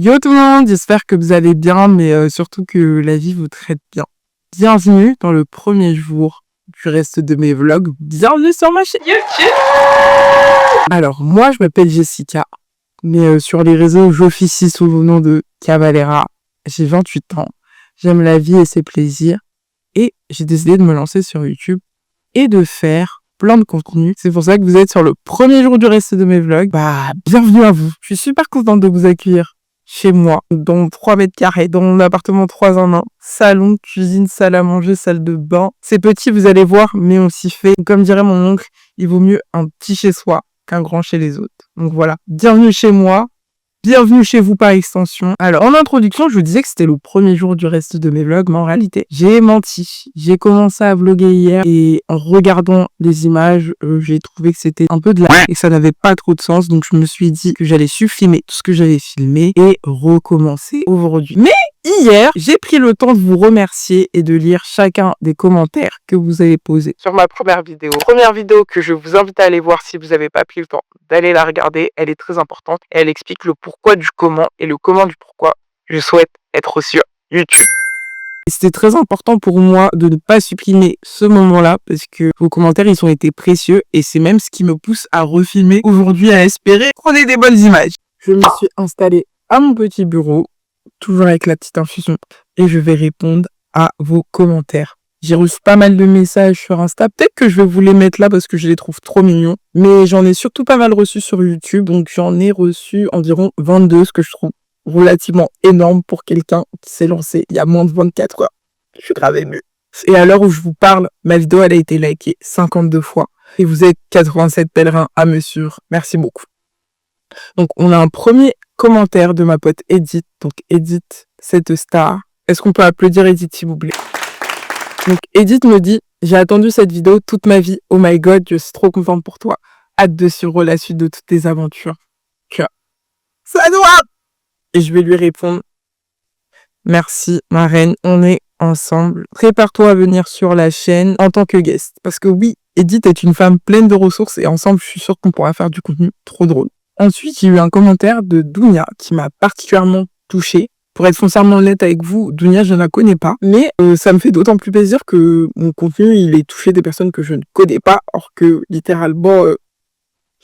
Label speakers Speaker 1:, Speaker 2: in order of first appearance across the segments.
Speaker 1: Yo tout le monde, j'espère que vous allez bien, mais surtout que la vie vous traite bien. Bienvenue dans le premier jour du reste de mes vlogs. Bienvenue sur ma chaîne YouTube. Alors moi je m'appelle Jessica, mais sur les réseaux j'officie sous le nom de Cavalera. J'ai 28 ans, j'aime la vie et ses plaisirs, et j'ai décidé de me lancer sur YouTube et de faire plein de contenu. C'est pour ça que vous êtes sur le premier jour du reste de mes vlogs. Bienvenue à vous. Je suis super contente de vous accueillir chez moi, dans 3 mètres carrés, dans mon appartement 3 en 1. Salon, cuisine, salle à manger, salle de bain. C'est petit, vous allez voir, mais on s'y fait. Comme dirait mon oncle, il vaut mieux un petit chez soi qu'un grand chez les autres. Donc voilà. Bienvenue chez moi. Bienvenue chez vous par extension. Alors, en introduction, je vous disais que c'était le premier jour du reste de mes vlogs, mais en réalité, j'ai menti. J'ai commencé à vlogger hier et en regardant les images, j'ai trouvé que c'était un peu de la et que ça n'avait pas trop de sens. Donc, je me suis dit que j'allais supprimer tout ce que j'avais filmé et recommencer aujourd'hui. Mais hier, j'ai pris le temps de vous remercier et de lire chacun des commentaires que vous avez posés sur ma première vidéo. Première vidéo que je vous invite à aller voir si vous n'avez pas pris le temps d'aller la regarder. Elle est très importante et elle explique le pourquoi du comment et le comment du pourquoi je souhaite être sur YouTube. C'était très important pour moi de ne pas supprimer ce moment-là parce que vos commentaires, ils ont été précieux et c'est même ce qui me pousse à refilmer aujourd'hui, à espérer qu'on ait des bonnes images. Je me suis installée à mon petit bureau, toujours avec la petite infusion, et je vais répondre à vos commentaires. J'ai reçu pas mal de messages sur Insta. Peut-être que je vais vous les mettre là parce que je les trouve trop mignons. Mais j'en ai surtout pas mal reçu sur YouTube. Donc j'en ai reçu environ 22, ce que je trouve relativement énorme pour quelqu'un qui s'est lancé il y a moins de 24 heures. Je suis grave ému. Et à l'heure où je vous parle, ma vidéo elle a été likée 52 fois. Et vous êtes 87 pèlerins à me suivre. Merci beaucoup. Donc on a un premier commentaire de ma pote Edith. Donc Edith, cette star. Est-ce qu'on peut applaudir Edith s'il vous plaît? Donc Edith me dit « J'ai attendu cette vidéo toute ma vie. Oh my god, je suis trop contente pour toi. Hâte de suivre la suite de toutes tes aventures. » Ça doit. Et je vais lui répondre « Merci ma reine, on est ensemble. Prépare-toi à venir sur la chaîne en tant que guest. » Parce que oui, Edith est une femme pleine de ressources et ensemble, je suis sûre qu'on pourra faire du contenu trop drôle. Ensuite, j'ai eu un commentaire de Dounia qui m'a particulièrement touchée. Pour être foncièrement honnête avec vous, Dounia, je ne la connais pas. Mais ça me fait d'autant plus plaisir que mon contenu, il ait touché des personnes que je ne connais pas. Or que, littéralement,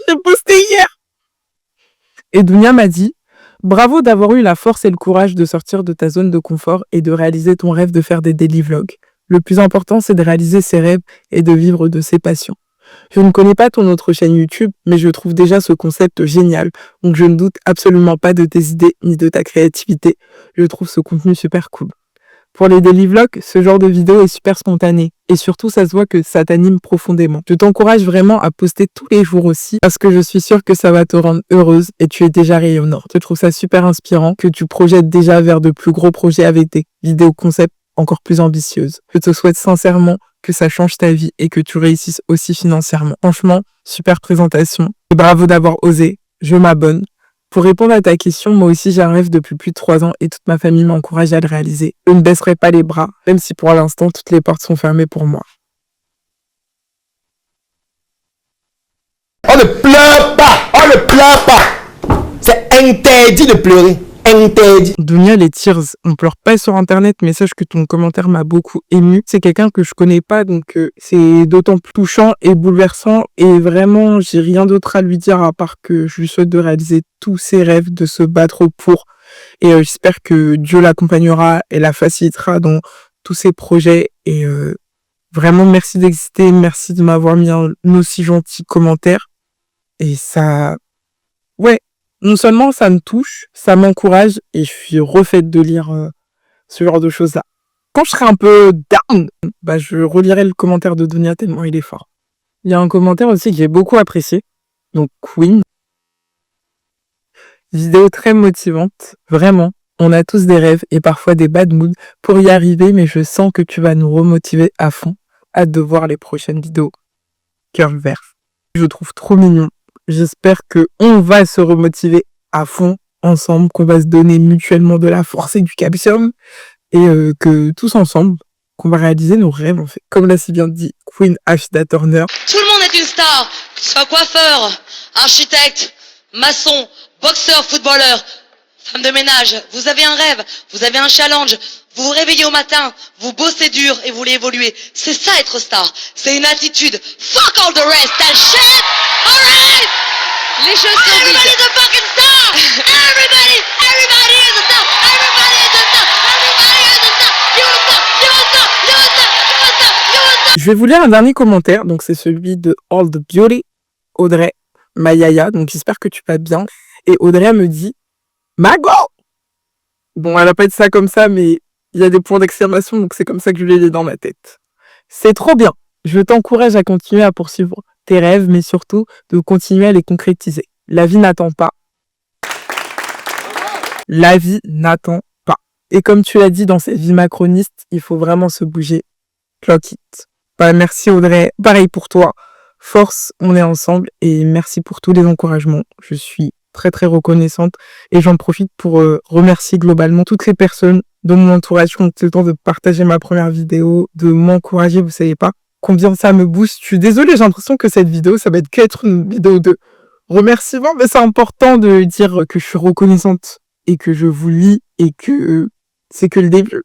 Speaker 1: j'ai posté hier. Et Dounia m'a dit « Bravo d'avoir eu la force et le courage de sortir de ta zone de confort et de réaliser ton rêve de faire des daily vlogs. Le plus important, c'est de réaliser ses rêves et de vivre de ses passions. Je ne connais pas ton autre chaîne YouTube, mais je trouve déjà ce concept génial. Donc je ne doute absolument pas de tes idées ni de ta créativité. Je trouve ce contenu super cool. Pour les daily vlogs, ce genre de vidéo est super spontané. Et surtout, ça se voit que ça t'anime profondément. Je t'encourage vraiment à poster tous les jours aussi, parce que je suis sûre que ça va te rendre heureuse et tu es déjà rayonnante. Je trouve ça super inspirant que tu projettes déjà vers de plus gros projets avec des vidéos concept encore plus ambitieuses. Je te souhaite sincèrement que ça change ta vie et que tu réussisses aussi financièrement. Franchement, super présentation. Et bravo d'avoir osé. Je m'abonne. Pour répondre à ta question, moi aussi j'ai un rêve depuis plus de 3 ans et toute ma famille m'encourage à le réaliser. Je ne baisserai pas les bras, même si pour l'instant toutes les portes sont fermées pour moi.
Speaker 2: On ne pleure pas! On ne pleure pas! C'est interdit de pleurer. Interdit.
Speaker 1: Dounia, les tears, on pleure pas sur internet, mais sache que ton commentaire m'a beaucoup ému. C'est quelqu'un que je connais pas, donc c'est d'autant plus touchant et bouleversant. Et vraiment, j'ai rien d'autre à lui dire à part que je lui souhaite de réaliser tous ses rêves, de se battre pour. Et j'espère que Dieu l'accompagnera et la facilitera dans tous ses projets. Et vraiment, merci d'exister, merci de m'avoir mis un aussi gentil commentaire. Et ça... Ouais. Non seulement ça me touche, ça m'encourage et je suis refaite de lire ce genre de choses-là. Quand je serai un peu down, je relirai le commentaire de Dounia tellement il est fort. Il y a un commentaire aussi que j'ai beaucoup apprécié, donc Queen. Vidéo très motivante, vraiment. On a tous des rêves et parfois des bad moods pour y arriver, mais je sens que tu vas nous remotiver à fond. Hâte de voir les prochaines vidéos. Cœur vert. Je trouve trop mignon. J'espère qu'on va se remotiver à fond ensemble, qu'on va se donner mutuellement de la force et du calcium et que tous ensemble, qu'on va réaliser nos rêves en fait. Comme l'a si bien dit Queen Ashida Turner.
Speaker 3: Tout le monde est une star, que tu sois coiffeur, architecte, maçon, boxeur, footballeur. femme de ménage, vous avez un rêve, vous avez un challenge, vous vous réveillez au matin, vous bossez dur et vous voulez évoluer. C'est ça être star, c'est une attitude. Fuck all the rest, that shit, alright? Les choses sont vides. Everybody's a fucking star! Everybody is a star! Everybody is a star! Everybody is a star! You a star! You a star! You a star! You a star! You a star!
Speaker 1: Je vais vous lire un dernier commentaire, donc c'est celui de All the Beauty, Audrey Mayaya, donc j'espère que tu vas bien. Et Audrey me dit Mago! Bon, elle a pas dit ça comme ça, mais il y a des points d'exclamation, donc c'est comme ça que je l'ai dit dans ma tête. C'est trop bien. Je t'encourage à continuer à poursuivre tes rêves, mais surtout de continuer à les concrétiser. La vie n'attend pas. La vie n'attend pas. Et comme tu l'as dit dans cette vie macroniste, il faut vraiment se bouger. Clock it. Bah, merci Audrey. Pareil pour toi. Force, on est ensemble et merci pour tous les encouragements. Je suis très très reconnaissante et j'en profite pour remercier globalement toutes les personnes de mon entourage qui ont eu le temps de partager ma première vidéo, de m'encourager. Vous savez pas combien ça me booste. Je suis désolée, j'ai l'impression que cette vidéo, ça va être qu'être une vidéo de remerciement, mais c'est important de dire que je suis reconnaissante et que je vous lis et que c'est que le début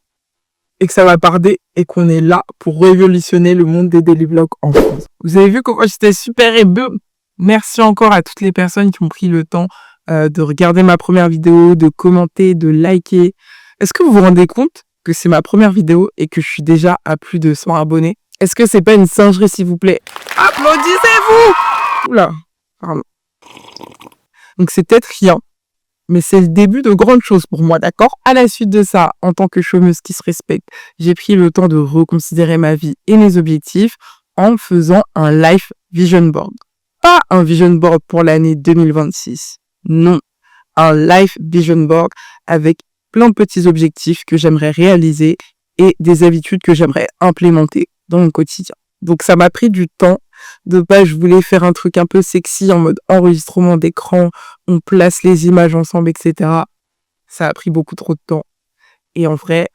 Speaker 1: et que ça va tarder et qu'on est là pour révolutionner le monde des daily vlogs en France. Vous avez vu comment j'étais super et boum. Merci encore à toutes les personnes qui ont pris le temps de regarder ma première vidéo, de commenter, de liker. Est-ce que vous vous rendez compte que c'est ma première vidéo et que je suis déjà à plus de 100 abonnés? Est-ce que c'est pas une singerie, s'il vous plaît? Applaudissez-vous! Oula, pardon. Donc c'est peut-être rien, mais c'est le début de grandes choses pour moi, d'accord? À la suite de ça, en tant que chômeuse qui se respecte, j'ai pris le temps de reconsidérer ma vie et mes objectifs en faisant un life vision board. Pas un vision board pour l'année 2026. Non. Un life vision board avec plein de petits objectifs que j'aimerais réaliser et des habitudes que j'aimerais implémenter dans mon quotidien. Donc ça m'a pris du temps. De base, je voulais faire un truc un peu sexy en mode enregistrement d'écran, on place les images ensemble, etc. Ça a pris beaucoup trop de temps. Et en vrai,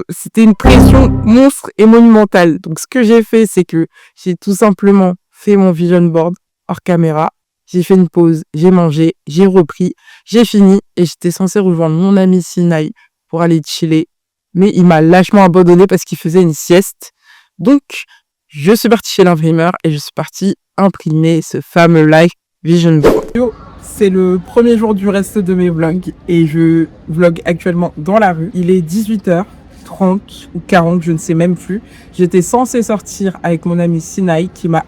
Speaker 1: c'était une pression monstre et monumentale. Donc ce que j'ai fait, c'est que j'ai tout simplement fait mon vision board hors caméra. J'ai fait une pause, j'ai mangé, j'ai repris, j'ai fini et j'étais censée rejoindre mon ami Sinaï pour aller chiller. Mais il m'a lâchement abandonné parce qu'il faisait une sieste. Donc, je suis partie chez l'imprimeur et je suis partie imprimer ce fameux life vision board. Yo, c'est le premier jour du reste de mes vlogs et je vlog actuellement dans la rue. Il est 18h30 ou 40, je ne sais même plus. J'étais censée sortir avec mon ami Sinaï qui m'a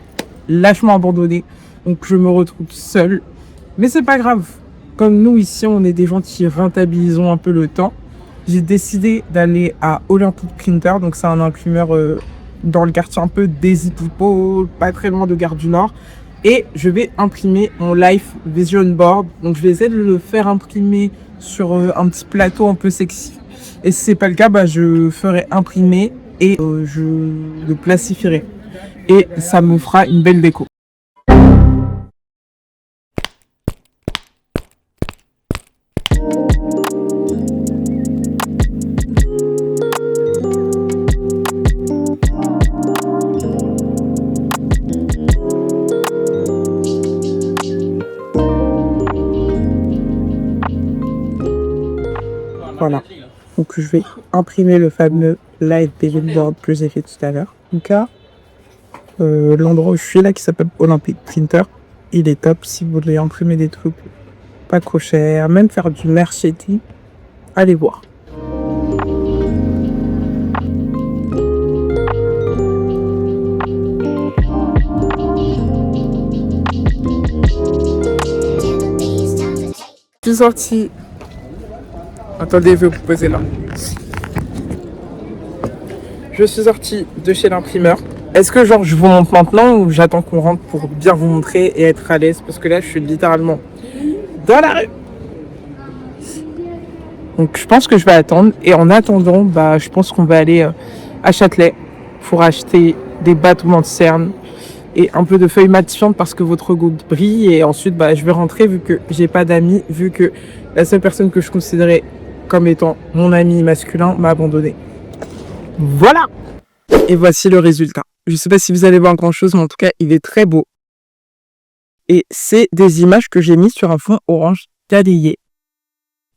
Speaker 1: lâchement abandonné. Donc je me retrouve seule. Mais c'est pas grave. Comme nous ici, on est des gens qui rentabilisons un peu le temps. J'ai décidé d'aller à Olympic Printer. Donc c'est un imprimeur dans le quartier un peu des People, pas très loin de Gare du Nord. Et je vais imprimer mon Life Vision Board. Donc je vais essayer de le faire imprimer sur un petit plateau un peu sexy. Et si c'est pas le cas, bah, je ferai imprimer et je le placifierai. Et ça me fera une belle déco. Voilà. Donc je vais imprimer le fameux live vision board que j'ai fait tout à l'heure. Donc là, l'endroit où je suis là qui s'appelle Olympic Printer, il est top si vous voulez imprimer des trucs pas trop chers, même faire du merch et tout. Allez voir. Je suis sortie. Attendez, je vais vous poser là. Je suis sortie de chez l'imprimeur. Est-ce que genre je vous montre maintenant ou j'attends qu'on rentre pour bien vous montrer et être à l'aise? Parce que là, je suis littéralement dans la rue. Donc je pense que je vais attendre. Et en attendant, bah, je pense qu'on va aller à Châtelet pour acheter des bâtonnets de cerne et un peu de feuilles matifiantes parce que votre goutte brille. Et ensuite, bah, je vais rentrer vu que j'ai pas d'amis, vu que la seule personne que je considérais comme étant mon ami masculin m'a abandonné. Voilà! Et voici le résultat. Je sais pas si vous allez voir grand chose, mais en tout cas, il est très beau. Et c'est des images que j'ai mises sur un fond orange cadéillé.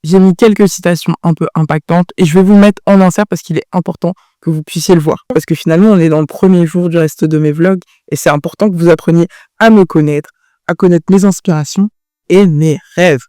Speaker 1: J'ai mis quelques citations un peu impactantes et je vais vous le mettre en insert parce qu'il est important que vous puissiez le voir. Parce que finalement, on est dans le premier jour du reste de mes vlogs et c'est important que vous appreniez à me connaître, à connaître mes inspirations et mes rêves.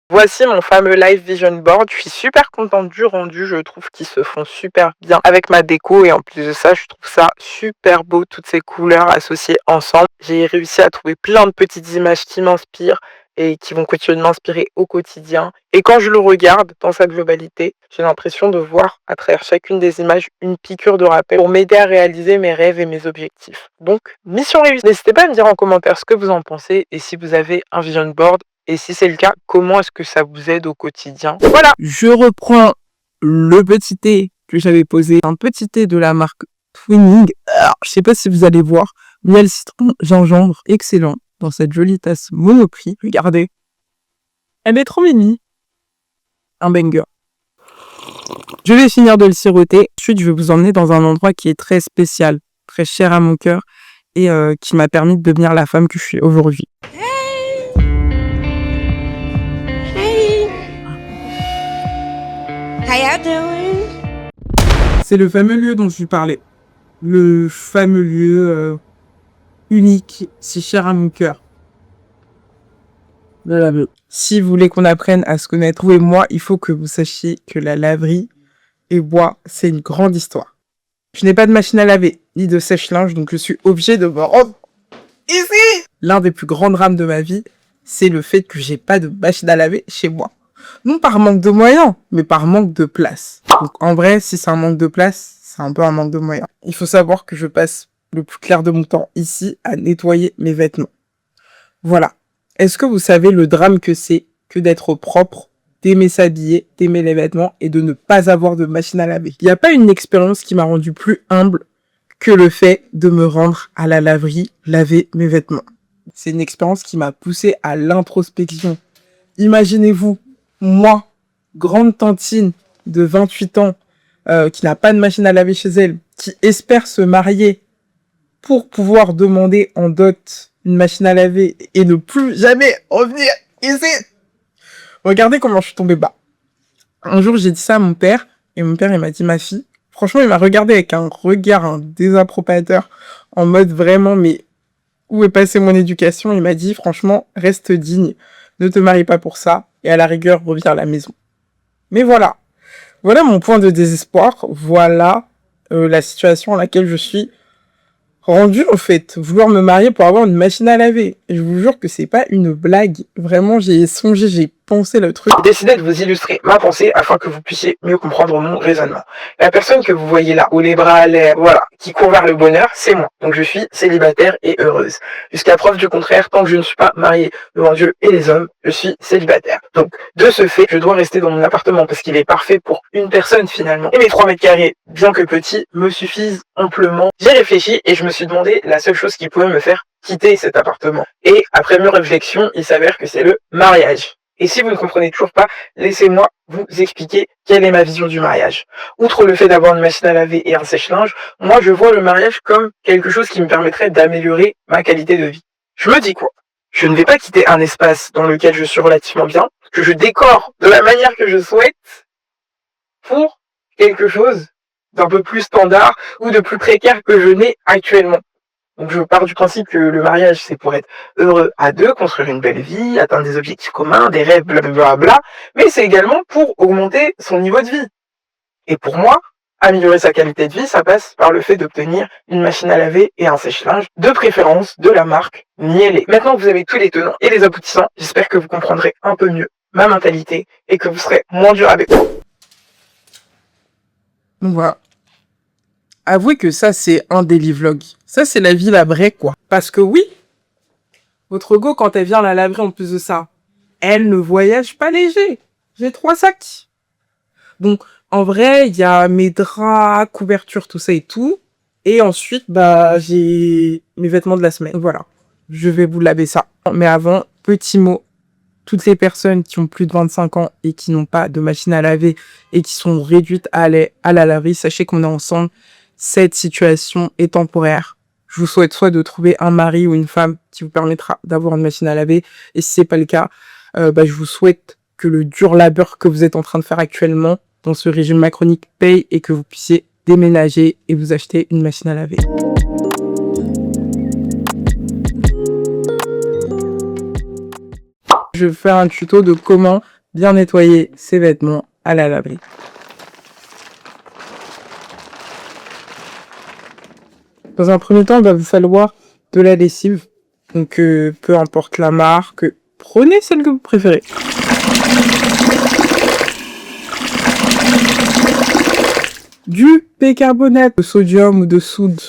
Speaker 1: Voici mon fameux live vision board. Je suis super contente du rendu. Je trouve qu'ils se font super bien avec ma déco et en plus de ça, je trouve ça super beau, toutes ces couleurs associées ensemble. J'ai réussi à trouver plein de petites images qui m'inspirent et qui vont continuer de m'inspirer au quotidien. Et quand je le regarde dans sa globalité, j'ai l'impression de voir à travers chacune des images une piqûre de rappel pour m'aider à réaliser mes rêves et mes objectifs. Donc, mission réussie. N'hésitez pas à me dire en commentaire ce que vous en pensez et si vous avez un vision board. Et si c'est le cas, comment est-ce que ça vous aide au quotidien? Voilà, je reprends le petit thé que j'avais posé. Un petit thé de la marque Twinning. Alors, je sais pas si vous allez voir. Miel, citron, gingembre, excellent. Dans cette jolie tasse Monoprix. Regardez. Elle est trop mimi. Un banger. Je vais finir de le siroter. Ensuite, je vais vous emmener dans un endroit qui est très spécial, très cher à mon cœur et qui m'a permis de devenir la femme que je suis aujourd'hui. C'est le fameux lieu dont je vous parlais. Le fameux lieu unique, si cher à mon cœur. La laverie. Si vous voulez qu'on apprenne à se connaître, vous et moi, il faut que vous sachiez que la laverie et bois, c'est une grande histoire. Je n'ai pas de machine à laver, ni de sèche-linge, donc je suis obligée de me rendre ici. L'un des plus grands drames de ma vie, c'est le fait que j'ai pas de machine à laver chez moi. Non par manque de moyens, mais par manque de place. Donc en vrai, si c'est un manque de place, c'est un peu un manque de moyens. Il faut savoir que je passe le plus clair de mon temps ici à nettoyer mes vêtements. Voilà. Est-ce que vous savez le drame que c'est que d'être propre, d'aimer s'habiller, d'aimer les vêtements et de ne pas avoir de machine à laver? Il n'y a pas une expérience qui m'a rendu plus humble que le fait de me rendre à la laverie, laver mes vêtements. C'est une expérience qui m'a poussé à l'introspection. Imaginez-vous, moi, grande tantine de 28 ans, qui n'a pas de machine à laver chez elle, qui espère se marier pour pouvoir demander en dot une machine à laver et ne plus jamais revenir ici. Regardez comment je suis tombée bas. Un jour, j'ai dit ça à mon père, et mon père, il m'a dit, ma fille, franchement, il m'a regardé avec un regard, un désapprobateur, en mode vraiment, mais où est passée mon éducation? Il m'a dit, franchement, reste digne, ne te marie pas pour ça, et à la rigueur, reviens à la maison. Mais voilà. Voilà mon point de désespoir. Voilà la situation dans laquelle je suis rendu, au fait. Vouloir me marier pour avoir une machine à laver. Et je vous jure que c'est pas une blague. Vraiment, j'ai songé, j'ai pensé le truc. J'ai décidé de vous illustrer ma pensée afin que vous puissiez mieux comprendre mon raisonnement. La personne que vous voyez là, où les bras à l'air, voilà, qui court vers le bonheur, c'est moi. Donc je suis célibataire et heureuse. Jusqu'à preuve du contraire, tant que je ne suis pas mariée devant Dieu et les hommes, je suis célibataire. Donc, de ce fait, je dois rester dans mon appartement parce qu'il est parfait pour une personne finalement. Et mes 3 mètres carrés, bien que petits, me suffisent amplement. J'ai réfléchi et je me suis demandé la seule chose qui pouvait me faire quitter cet appartement. Et après mes réflexions, il s'avère que c'est le mariage. Et si vous ne comprenez toujours pas, laissez-moi vous expliquer quelle est ma vision du mariage. Outre le fait d'avoir une machine à laver et un sèche-linge, moi je vois le mariage comme quelque chose qui me permettrait d'améliorer ma qualité de vie. Je me dis quoi? Je ne vais pas quitter un espace dans lequel je suis relativement bien, que je décore de la manière que je souhaite, pour quelque chose d'un peu plus standard ou de plus précaire que je n'ai actuellement. Donc je pars du principe que le mariage, c'est pour être heureux à deux, construire une belle vie, atteindre des objectifs communs, des rêves, blablabla, mais c'est également pour augmenter son niveau de vie. Et pour moi, améliorer sa qualité de vie, ça passe par le fait d'obtenir une machine à laver et un sèche-linge, de préférence de la marque Miele. Maintenant que vous avez tous les tenants et les aboutissants, j'espère que vous comprendrez un peu mieux ma mentalité et que vous serez moins dur avec moi. Donc voilà. Avouez que ça, c'est un daily vlog. Ça, c'est la vie, la vraie, quoi. Parce que oui, votre go, quand elle vient à la laverie en plus de ça, elle ne voyage pas léger. J'ai 3 sacs. Donc, en vrai, il y a mes draps, couvertures, tout ça et tout. Et ensuite, bah, j'ai mes vêtements de la semaine. Voilà. Je vais vous laver ça. Mais avant, petit mot. Toutes les personnes qui ont plus de 25 ans et qui n'ont pas de machine à laver et qui sont réduites à aller à la laverie, sachez qu'on est ensemble. Cette situation est temporaire. Je vous souhaite soit de trouver un mari ou une femme qui vous permettra d'avoir une machine à laver. Et si c'est pas le cas, je vous souhaite que le dur labeur que vous êtes en train de faire actuellement dans ce régime macronique paye et que vous puissiez déménager et vous acheter une machine à laver. Je vais faire un tuto de comment bien nettoyer ses vêtements à la laverie. Dans un premier temps, il va vous falloir de la lessive. Donc, peu importe la marque, prenez celle que vous préférez. Du bicarbonate de sodium ou de soude.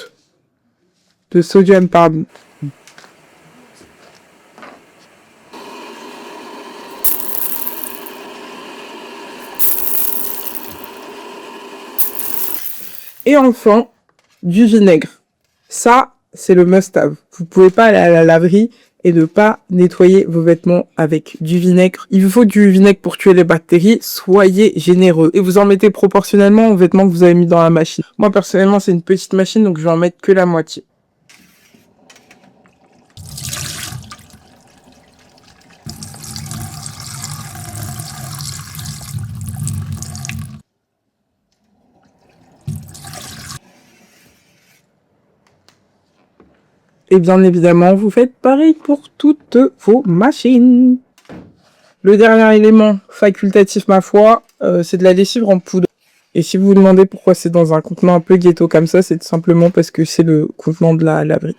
Speaker 1: De sodium, pardon. Et enfin, du vinaigre. Ça, c'est le must-have. Vous pouvez pas aller à la laverie et ne pas nettoyer vos vêtements avec du vinaigre. Il vous faut du vinaigre pour tuer les bactéries. Soyez généreux. Et vous en mettez proportionnellement aux vêtements que vous avez mis dans la machine. Moi, personnellement, c'est une petite machine, donc je vais en mettre que la moitié. Et bien évidemment, vous faites pareil pour toutes vos machines. Le dernier élément facultatif, ma foi, c'est de la lessive en poudre. Et si vous vous demandez pourquoi c'est dans un contenant un peu ghetto comme ça, c'est tout simplement parce que c'est le contenant de la laverie.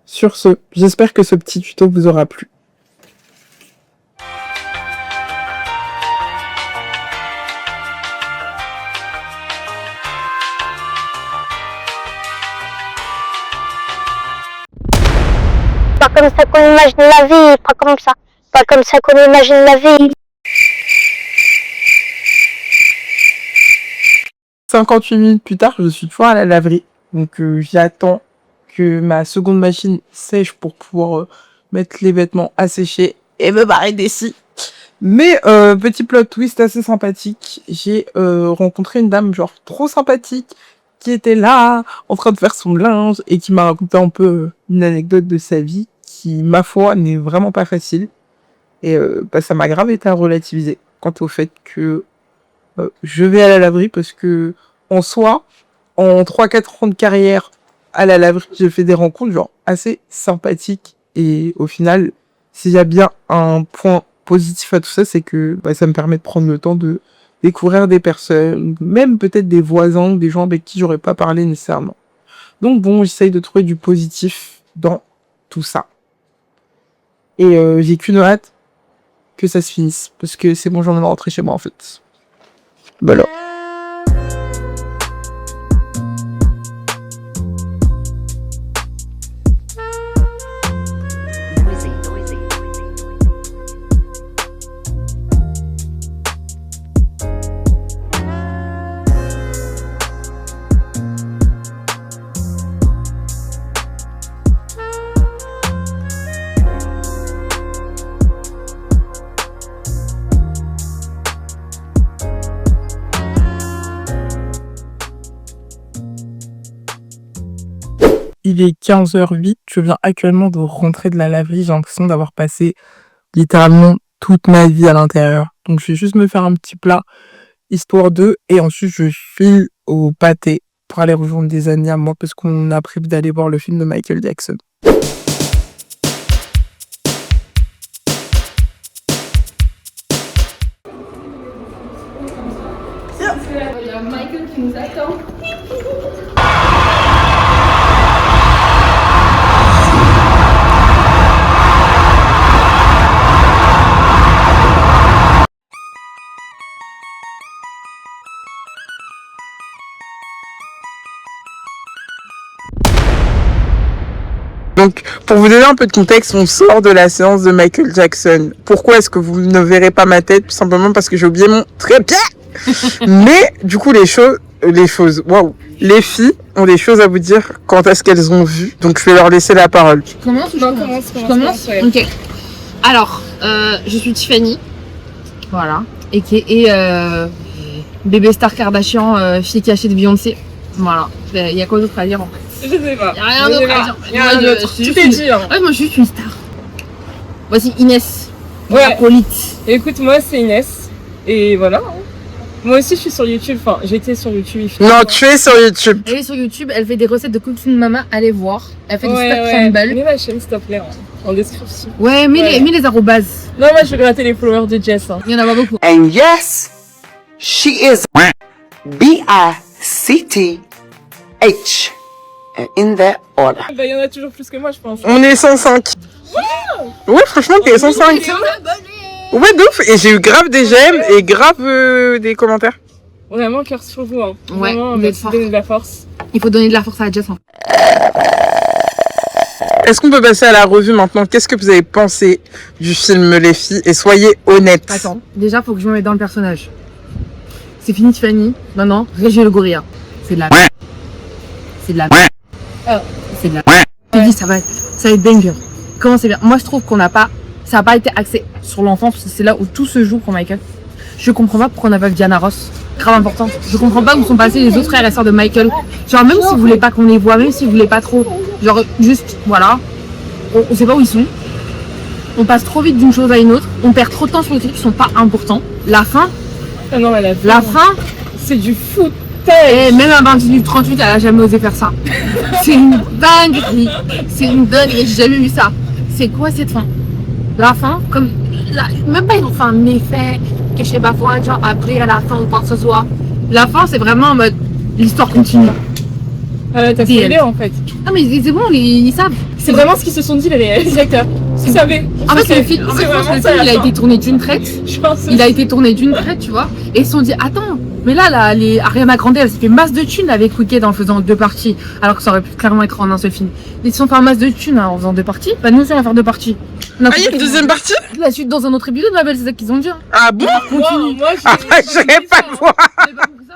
Speaker 1: Sur ce, j'espère que ce petit tuto vous aura plu.
Speaker 4: Pas comme ça qu'on imagine la vie, pas comme ça. Pas comme ça qu'on imagine la vie.
Speaker 1: 58 minutes plus tard, je suis toujours à la laverie. Donc j'attends que ma seconde machine sèche pour pouvoir mettre les vêtements à sécher et me barrer d'ici. Mais petit plot twist assez sympathique, j'ai rencontré une dame genre trop sympathique qui était là en train de faire son linge et qui m'a raconté un peu une anecdote de sa vie qui, ma foi, n'est vraiment pas facile. Et ça m'a grave été à relativiser quant au fait que je vais à la laverie parce que, en soi, en 3-4 ans de carrière à la laverie, j'ai fait des rencontres genre assez sympathiques. Et au final, s'il y a bien un point positif à tout ça, c'est que ça me permet de prendre le temps de découvrir des personnes, même peut-être des voisins, des gens avec qui j'aurais pas parlé nécessairement. Donc bon, j'essaye de trouver du positif dans tout ça. Et j'ai qu'une hâte que ça se finisse, parce que c'est bon, j'en ai de rentrer chez moi en fait. Voilà. Il est 15h08, je viens actuellement de rentrer de la laverie, j'ai l'impression d'avoir passé littéralement toute ma vie à l'intérieur. Donc je vais juste me faire un petit plat, histoire de, et ensuite je file au pâté pour aller rejoindre des amis à moi parce qu'on a prévu d'aller voir le film de Michael Jackson.
Speaker 5: Il y a Michael qui nous attend.
Speaker 1: Donc, pour vous donner un peu de contexte, on sort de la séance de Michael Jackson. Pourquoi est-ce que vous ne verrez pas ma tête? Tout simplement parce que j'ai oublié mon trépied. Mais, du coup, les filles ont des choses à vous dire quant à ce qu'elles ont vu. Donc, je vais leur laisser la parole.
Speaker 5: Je commence. Ok. Alors, je suis Tiffany. Voilà. Et bébé star Kardashian, fille cachée de Beyoncé. Voilà. Il y a quoi d'autre à dire en fait? Je sais pas.
Speaker 6: Y'a rien d'autre à dire.
Speaker 5: Rien d'autre. Tout est dit.
Speaker 6: Ouais, moi je suis juste une star. Voici Inès.
Speaker 5: Ouais.
Speaker 6: Acolyte.
Speaker 5: Écoute, moi c'est Inès. Et voilà. Moi aussi je suis sur YouTube. Enfin, j'étais sur YouTube.
Speaker 1: Non, tu es sur YouTube.
Speaker 6: Elle est sur YouTube, elle fait des recettes de cooking mama, allez voir. Elle fait du
Speaker 5: Ouais,
Speaker 6: spec
Speaker 5: ouais.
Speaker 6: crumble.
Speaker 5: Mets ma chaîne s'il te plaît en description.
Speaker 6: Ouais, mets les arrobases.
Speaker 5: Non, moi je vais gratter les followers de Jess. Hein.
Speaker 6: Il y en a pas beaucoup.
Speaker 7: And yes, she is B-I-C-T-H. And in that order.
Speaker 5: Bah, il y en a toujours plus que moi, je pense.
Speaker 1: On est 105. Ouais, franchement, t'es 105. Ouais, de ouf. Et j'ai eu grave des j'aime et grave des commentaires.
Speaker 5: Vraiment, cœur sur vous. Hein.
Speaker 6: Ouais,
Speaker 5: Vraiment,
Speaker 6: vous êtes
Speaker 5: merci
Speaker 6: fort.
Speaker 5: de donner de la force.
Speaker 6: Il faut donner de la force à Jess. Hein.
Speaker 1: Est-ce qu'on peut passer à la revue maintenant? Qu'est-ce que vous avez pensé du film Les Filles? Et soyez honnêtes.
Speaker 6: Attends, déjà faut que je me mette dans le personnage. C'est fini Tiffany, maintenant Régis le gorilla. C'est de la c'est de la c'est de la Je te dis ça va être banger. Comment c'est bien. Moi je trouve qu'on n'a pas ça n'a pas été axé sur l'enfance parce que c'est là où tout se joue pour Michael. Je comprends pas pourquoi on n'a pas Diana Ross. Grave important. Je comprends pas où sont passés les autres frères et sœurs de Michael. Genre même si vous voulez pas qu'on les voit, même si vous voulez pas trop, genre juste voilà, on sait pas où ils sont. On passe trop vite d'une chose à une autre. On perd trop de temps sur des trucs qui sont pas importants. La fin,
Speaker 5: Ah non, mais
Speaker 6: la fin,
Speaker 5: c'est du foot.
Speaker 6: et même à 28-38, elle a jamais osé faire ça. C'est une dinguerie. C'est une dinguerie. J'ai jamais vu ça. C'est quoi cette fin? La fin, comme même pas une fin méfait, que je sais pas quoi, genre après à la fin ou quoi que ce soit. La fin, c'est vraiment en mode l'histoire continue.
Speaker 5: T'as spoilé en fait.
Speaker 6: Ah mais c'est bon, ils savent.
Speaker 5: C'est vraiment ce qu'ils se sont dit les réalisateurs. Ils savaient.
Speaker 6: En fait, le film,
Speaker 5: c'est vraiment
Speaker 6: le
Speaker 5: ça,
Speaker 6: film, il a
Speaker 5: la fin.
Speaker 6: été tourné d'une traite.
Speaker 5: Je pense.
Speaker 6: Il a été tourné d'une traite, tu vois. Et ils se sont dit, attends, mais là, les Ariana Grande, elle s'est fait masse de thunes avec Wicked en faisant 2 parties. Alors que ça aurait pu clairement être en un seul film. Ils se sont fait un masse de thunes en faisant 2 parties. Bah, nous aussi, on va faire 2 parties.
Speaker 1: Ah, il y a une deuxième partie?
Speaker 6: La suite dans un autre épisode, ma belle, c'est ça qu'ils ont dit. Hein.
Speaker 1: Ah bon?
Speaker 6: Continue.
Speaker 5: Moi,
Speaker 1: Ah bah, j'irai pas le voir.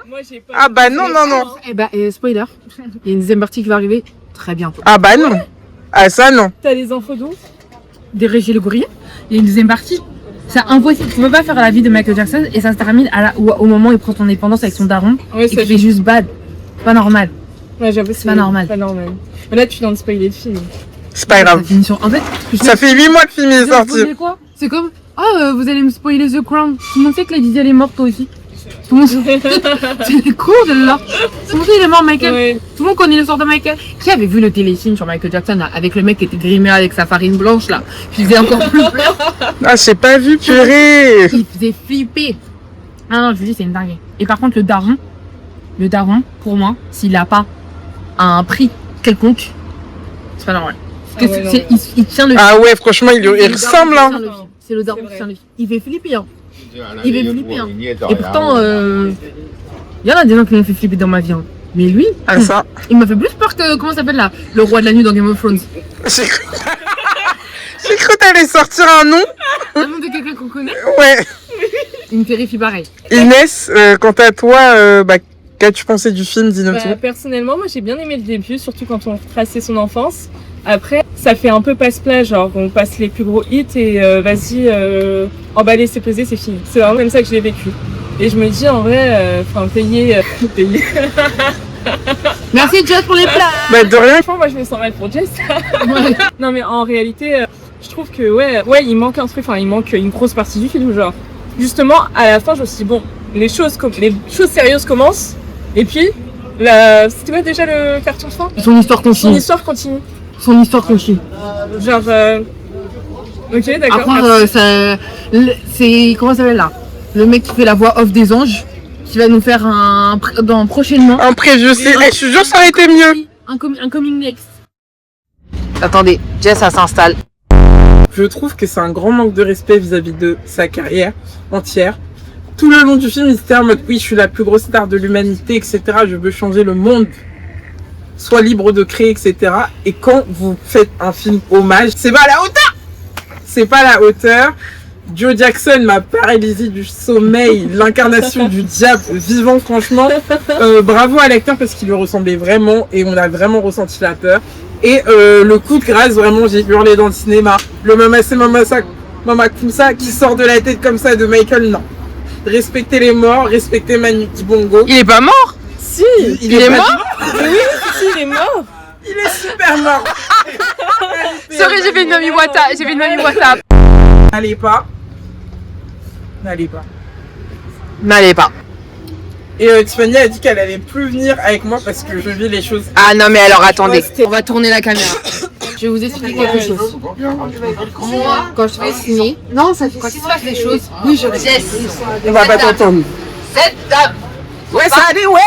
Speaker 5: Moi, j'ai pas.
Speaker 1: Ah bah non, non, non.
Speaker 6: Eh bah, spoiler, il y a une deuxième partie qui va arriver très bientôt.
Speaker 1: Ah bah non. Ah ça non.
Speaker 5: T'as les infos d'où?
Speaker 6: Des Régis le gorilla, il y a une deuxième partie. C'est impossible. Tu peux pas faire la vie de Michael Jackson et ça se termine au moment où il prend son indépendance avec son daron
Speaker 5: Ouais,
Speaker 6: et qu'il fait juste bad. C'est pas normal.
Speaker 5: Ouais, j'avoue,
Speaker 6: C'est pas normal.
Speaker 5: Pas normal. Mais là, tu viens de spoiler le film.
Speaker 1: C'est pas grave.
Speaker 6: En fait,
Speaker 1: Ça fait 8 mois que le film est sorti.
Speaker 6: sorti. Quoi? C'est comme vous allez me spoiler The Crown. Tout le monde sait que Lady Di elle est morte toi aussi. Tout le monde c'est cool de là. Tout le monde sait il est mort Michael.
Speaker 5: Ouais.
Speaker 6: Tout le monde connaît l'histoire de Michael. Qui avait vu le téléfilm sur Michael Jackson là, avec le mec qui était grimé avec sa farine blanche là, qui faisait encore plus peur.
Speaker 1: Ah j'ai pas vu purée.
Speaker 6: Il faisait flipper. Ah non, je vous dis c'est une dinguerie. Et par contre le daron, pour moi, s'il a pas un prix quelconque, c'est pas normal. Parce que
Speaker 5: Ah ouais,
Speaker 6: il tient le
Speaker 1: Ah ouais franchement il ressemble hein.
Speaker 6: C'est le daron
Speaker 5: C'est
Speaker 6: qui tient le film. Il fait flipper hein.
Speaker 8: Il fait flipper. Hein.
Speaker 6: Et pourtant, il y en a des gens qui m'ont fait flipper dans ma vie. Hein. Mais lui,
Speaker 1: Ah ça.
Speaker 6: il m'a fait plus peur que, comment ça s'appelle là, le roi de la nuit dans Game of Thrones.
Speaker 1: J'ai cru... J'ai cru t'allais sortir un nom.
Speaker 6: Un nom de quelqu'un qu'on connaît.
Speaker 1: Ouais.
Speaker 6: Il me terrifie pareil.
Speaker 1: Inès, quant à toi, qu'as-tu pensé du film? Dis-nous
Speaker 5: Bah,
Speaker 1: tout.
Speaker 5: personnellement, moi j'ai bien aimé le début, surtout quand on retraçait son enfance. Après, ça fait un peu passe-plat, genre on passe les plus gros hits et vas-y, emballer, c'est pesé, c'est fini. C'est vraiment comme ça que je l'ai vécu. Et je me dis en vrai, payer.
Speaker 6: Merci Jess pour les plats.
Speaker 1: Bah de rien.
Speaker 5: Franchement, moi je me sens mal pour Jess. Non mais en réalité, je trouve que ouais, il manque un truc, enfin il manque une grosse partie du film, genre. Justement, à la fin, je me suis dit bon, les choses sérieuses commencent, et puis c'était quoi déjà le carton fin?
Speaker 6: Son histoire
Speaker 5: Son
Speaker 6: continue.
Speaker 5: histoire continue.
Speaker 6: Son histoire continue.
Speaker 5: Genre, ok, d'accord.
Speaker 6: Après, c'est, comment ça s'appelle là? Le mec qui fait la voix off des anges, qui va nous faire prochainement.
Speaker 1: Un preview, je suis jure ça aurait été mieux.
Speaker 6: Un coming next. Attendez, Jess, elle s'installe.
Speaker 1: Je trouve que c'est un grand manque de respect vis-à-vis de sa carrière entière. Tout le long du film, il était en mode oui, je suis la plus grosse star de l'humanité, etc. Je veux changer le monde. Sois libre de créer, etc. Et quand vous faites un film hommage, c'est pas à la hauteur. C'est pas à la hauteur. Joe Jackson, ma paralysie du sommeil, l'incarnation du diable vivant, franchement. Bravo à l'acteur parce qu'il lui ressemblait vraiment et on a vraiment ressenti la peur. Et le coup de grâce, vraiment, j'ai hurlé dans le cinéma. Le Mama c'est Mama ça, Mama comme ça, qui sort de la tête comme ça de Michael, non. Respectez les morts, respectez Manu Bongo.
Speaker 6: Il est pas mort?
Speaker 1: Si,
Speaker 6: il est mort.
Speaker 5: Oui, si, il est mort.
Speaker 1: Il est super mort.
Speaker 6: Sorry, j'ai fait une mamie WhatsApp.
Speaker 1: N'allez pas. N'allez pas.
Speaker 6: N'allez pas.
Speaker 1: Et Tiffany a dit qu'elle allait plus venir avec moi parce que je vis les choses.
Speaker 6: Ah non, mais alors attendez. On va tourner la caméra. Je vais vous expliquer quelque chose. Moi, quand je fais signer, quand il se passe des choses, oui, je Jess.
Speaker 1: On va pas t'entendre.
Speaker 6: Cette dame.
Speaker 1: Ouais, ça allait, ouais.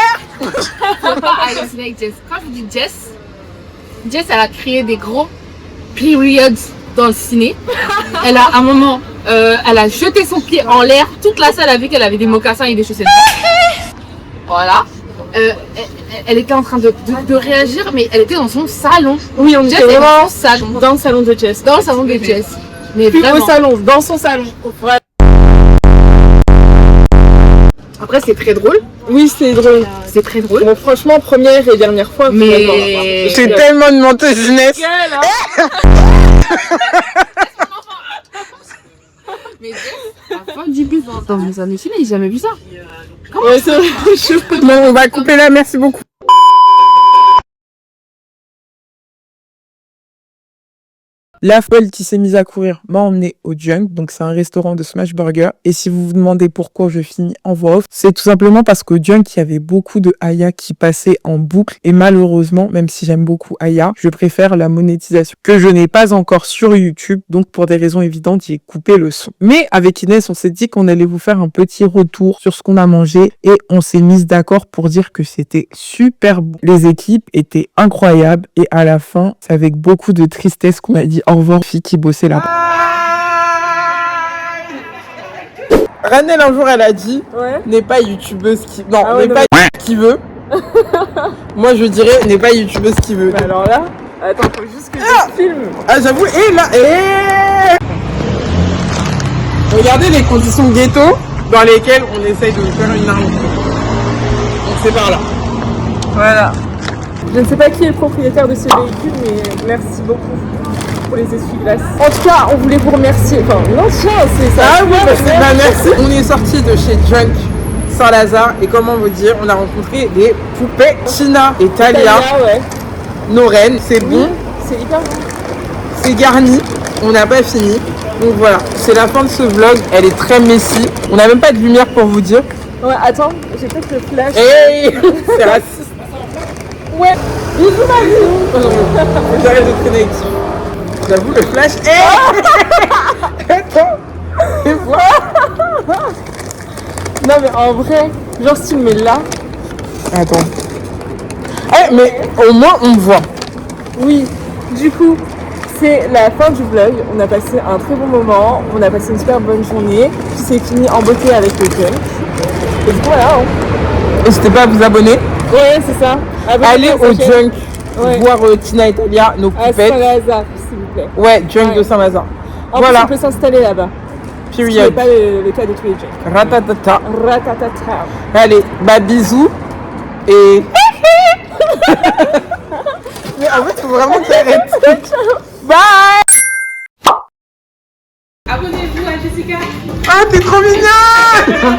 Speaker 6: Faut pas halluciner avec Jess. Quand je dis Jess, elle a créé des gros periods dans le ciné. Elle a, à un moment, elle a jeté son pied en l'air. Toute la salle a vu qu'elle avait des mocassins et des chaussettes. Voilà. Elle était en train de réagir, mais elle était dans son salon.
Speaker 5: Oui, on était vraiment
Speaker 6: dans le salon de Jess. Dans le salon de Jess. Mais
Speaker 5: plus
Speaker 6: vraiment.
Speaker 5: au salon, dans son salon. Ouais.
Speaker 6: Après, c'est très drôle.
Speaker 5: Oui, c'est drôle.
Speaker 6: C'est très drôle.
Speaker 5: Bon, franchement, première et dernière fois.
Speaker 6: Mais
Speaker 1: J'ai tellement de menteuse jeunesse.
Speaker 6: Mais la fin du bus dans une année ciné, j'ai jamais vu ça.
Speaker 5: Ouais, c'est vrai.
Speaker 1: Bon, on va couper là, merci beaucoup. La folle qui s'est mise à courir m'a emmené au Junk, donc c'est un restaurant de smash burger. Et si vous vous demandez pourquoi je finis en voix off, c'est tout simplement parce qu'au Junk, il y avait beaucoup de Aya qui passaient en boucle. Et malheureusement, même si j'aime beaucoup Aya, je préfère la monétisation que je n'ai pas encore sur YouTube. Donc pour des raisons évidentes, j'ai coupé le son. Mais avec Inès, on s'est dit qu'on allait vous faire un petit retour sur ce qu'on a mangé. Et on s'est mis d'accord pour dire que c'était super bon. Les équipes étaient incroyables. Et à la fin, c'est avec beaucoup de tristesse qu'on a dit au revoir, fille qui bossait là-bas. Ranel, un jour, elle a dit n'est pas youtubeuse qui. Non,
Speaker 5: Ah ouais,
Speaker 1: n'est pas qui veut. Moi, je dirais n'est pas youtubeuse qui veut.
Speaker 5: Mais alors là, attends, faut juste que je filme.
Speaker 1: Ah, j'avoue, et là, regardez les conditions ghetto dans lesquelles on essaye de faire une arme. Donc, c'est par là. Voilà.
Speaker 5: Je ne sais pas qui est le propriétaire de ce véhicule, mais merci beaucoup pour les essuie-glaces. En tout cas, on voulait vous remercier. Enfin, l'ancien, c'est ça.
Speaker 1: Ah oui, bah merci. On est sorti de chez Junk Saint-Lazare et comment vous dire, on a rencontré des poupées Tina et Talia,
Speaker 5: ouais.
Speaker 1: nos reines. C'est
Speaker 5: Oui,
Speaker 1: bon,
Speaker 5: c'est hyper bon.
Speaker 1: c'est garni, on n'a pas fini. Donc voilà, c'est la fin de ce vlog. Elle est très messy. On n'a même pas de lumière pour vous dire.
Speaker 5: Ouais, attends, j'ai peut-être le flash.
Speaker 1: Hey, c'est raciste.
Speaker 5: Ouais, bisous Marie.
Speaker 1: J'arrête de traîner avec toi. J'avoue, le flash. Attends. Et voilà.
Speaker 5: Non mais en vrai, genre si tu me mets là.
Speaker 1: Attends. Mais au moins on me voit.
Speaker 5: Oui, du coup, c'est la fin du vlog. On a passé un très bon moment. On a passé une super bonne journée. Puis c'est fini en beauté avec le Junk. Et du coup voilà.
Speaker 1: N'hésitez pas à vous abonner.
Speaker 5: Ouais, c'est ça.
Speaker 1: Allez au Junk.
Speaker 5: Ouais.
Speaker 1: Voir Tina et Talia, nos
Speaker 5: À
Speaker 1: poupettes.
Speaker 5: Saint-Lazare, s'il vous plaît.
Speaker 1: Ouais, Junk
Speaker 5: Ouais.
Speaker 1: de Saint-Lazare.
Speaker 5: En
Speaker 1: Voilà.
Speaker 5: plus, on peut s'installer là-bas. Ce qui n'est
Speaker 1: Period.
Speaker 5: pas le cas de tous les Junks.
Speaker 1: Ratatata.
Speaker 5: Ratatata.
Speaker 1: Allez, bah bisous. Et. Mais en fait, faut vraiment que t'arrêtes. Bye.
Speaker 5: Abonnez-vous à Jessica.
Speaker 1: Ah, t'es trop mignonne.